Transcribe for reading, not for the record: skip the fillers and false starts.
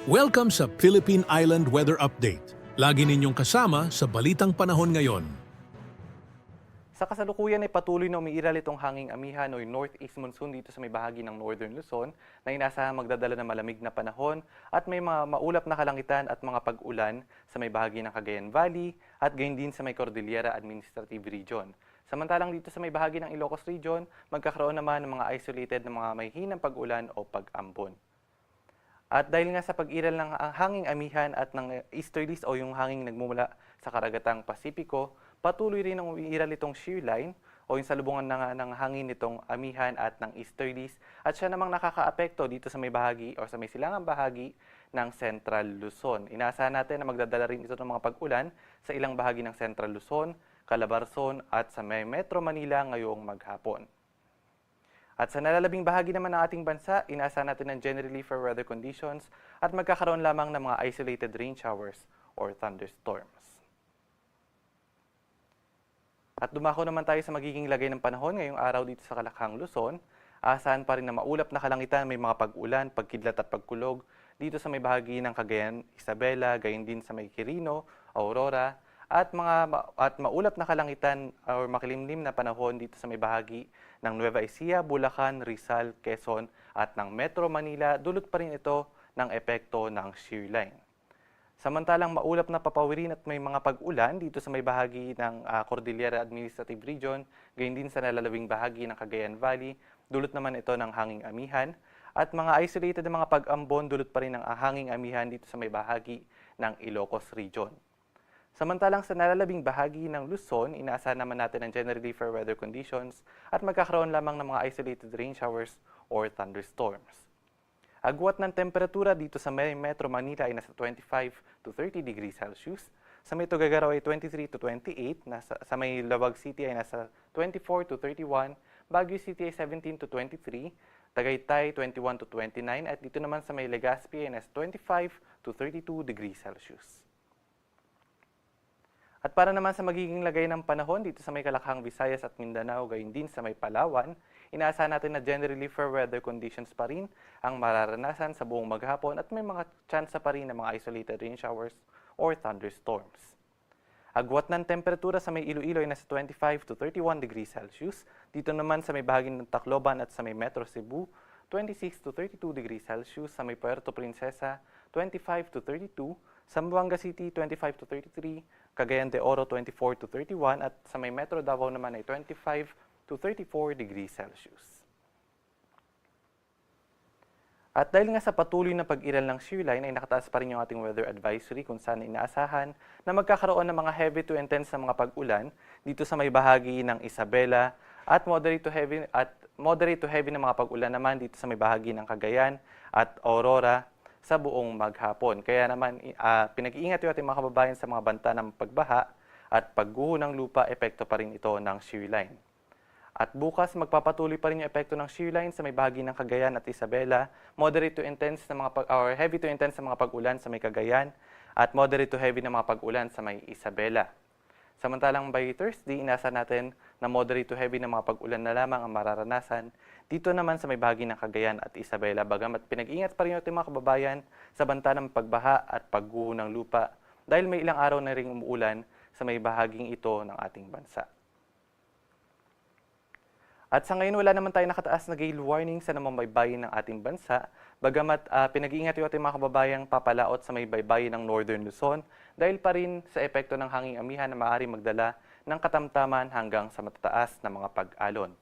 Welcome sa Philippine Island Weather Update. Lagi ninyong kasama sa Balitang Panahon ngayon. Sa kasalukuyan ay patuloy na umiiral itong hanging amihan o yung northeast monsoon dito sa may bahagi ng Northern Luzon na inaasahang magdadala ng malamig na panahon at may mga maulap na kalangitan at mga pag-ulan sa may bahagi ng Cagayan Valley at gayon din sa may Cordillera Administrative Region. Samantalang dito sa may bahagi ng Ilocos Region, magkakaroon naman ng mga isolated na mga may hinang pag-ulan o pag-ambon. At dahil nga sa pag-iral ng hanging amihan at ng easterlies o yung hanging nagmumula sa karagatang Pasipiko, patuloy rin ang umiiral itong shear line o yung salubungan ng hangin nitong amihan at ng easterlies at siya namang nakakaapekto dito sa may bahagi o sa may silangang bahagi ng Central Luzon. Inaasahan natin na magdadala rin ito ng mga pag-ulan sa ilang bahagi ng Central Luzon, Calabarzon at sa may Metro Manila ngayong maghapon. At sa nalalabing bahagi naman ng ating bansa, inaasahan natin ng generally fair weather conditions at magkakaroon lamang ng mga isolated rain showers or thunderstorms. At dumako naman tayo sa magiging lagay ng panahon ngayong araw dito sa Kalakhang, Luzon. Aasahan pa rin na maulap na kalangitan, may mga pag-ulan, pagkidlat at pagkulog dito sa may bahagi ng Cagayan, Isabela, gayon din sa may Quirino, Aurora, at maulap na kalangitan o makilimlim na panahon dito sa may bahagi ng Nueva Ecija, Bulacan, Rizal, Quezon at ng Metro Manila, dulot pa rin ito ng epekto ng shear line. Samantalang maulap na papawirin at may mga pag-ulan dito sa may bahagi ng Cordillera Administrative Region, gayon din sa nalalawing bahagi ng Cagayan Valley, dulot naman ito ng hanging amihan at mga isolated na mga pag-ambon, dulot pa rin ng hanging amihan dito sa may bahagi ng Ilocos Region. Samantalang sa nalalabing bahagi ng Luzon, inaasahan naman natin ang generally fair weather conditions at magkakaroon lamang ng mga isolated rain showers or thunderstorms. Agwat ng temperatura dito sa Metro Manila ay nasa 25 to 30 degrees Celsius. Sa may Tuguegarao ay 23 to 28, sa may Lawag City ay nasa 24 to 31, Baguio City ay 17 to 23, Tagaytay 21 to 29 at dito naman sa may Legazpi ay nasa 25 to 32 degrees Celsius. At para naman sa magiging lagay ng panahon dito sa may Kalakhang, Visayas at Mindanao, gayon din sa may Palawan, inaasahan natin na generally fair weather conditions pa rin ang mararanasan sa buong maghapon at may mga tsansa pa rin ng mga isolated rain showers or thunderstorms. Agwat ng temperatura sa may Iloilo ay nasa 25 to 31 degrees Celsius. Dito naman sa may bahagi ng Tacloban at sa may Metro Cebu, 26 to 32 degrees Celsius. Sa may Puerto Princesa, 25 to 32. Zamboanga City, 25 to 33. Cagayan de Oro, 24 to 31. At sa may Metro Davao naman ay 25 to 34 degrees Celsius. At dahil nga sa patuloy na pag-iral ng shear line ay nakataas pa rin yung ating weather advisory kung saan inaasahan na magkakaroon ng mga heavy to intense na mga pag-ulan dito sa may bahagi ng Isabela at moderate to heavy na mga pag-ulan naman dito sa may bahagi ng Cagayan at Aurora sa buong maghapon. Kaya naman pinag-iingat yung ating mga kababayan sa mga banta ng pagbaha at pagguho ng lupa, epekto pa rin ito ng shear line. At bukas, magpapatuloy pa rin yung epekto ng shear line sa may bahagi ng Cagayan at Isabela, moderate to intense na or heavy to intense na mga pag-ulan sa may Cagayan, at moderate to heavy na mga pag-ulan sa may Isabela. Samantalang by Thursday, inasa natin na moderate to heavy na mga pag-ulan na lamang ang mararanasan dito naman sa may bahagi ng Cagayan at Isabela. Bagamat pinag-ingat pa rin yung ating mga kababayan sa banta ng pagbaha at pagguho ng lupa dahil may ilang araw na ring umuulan sa may bahaging ito ng ating bansa. At sa ngayon, wala naman tayo nakataas na gale warning sa namang baybayin ng ating bansa. Bagamat pinag-iingat yung ating mga kababayang papalaot sa may baybayin ng Northern Luzon dahil pa rin sa epekto ng hanging amihan na maaari magdala ng katamtaman hanggang sa matataas na mga pag-alon.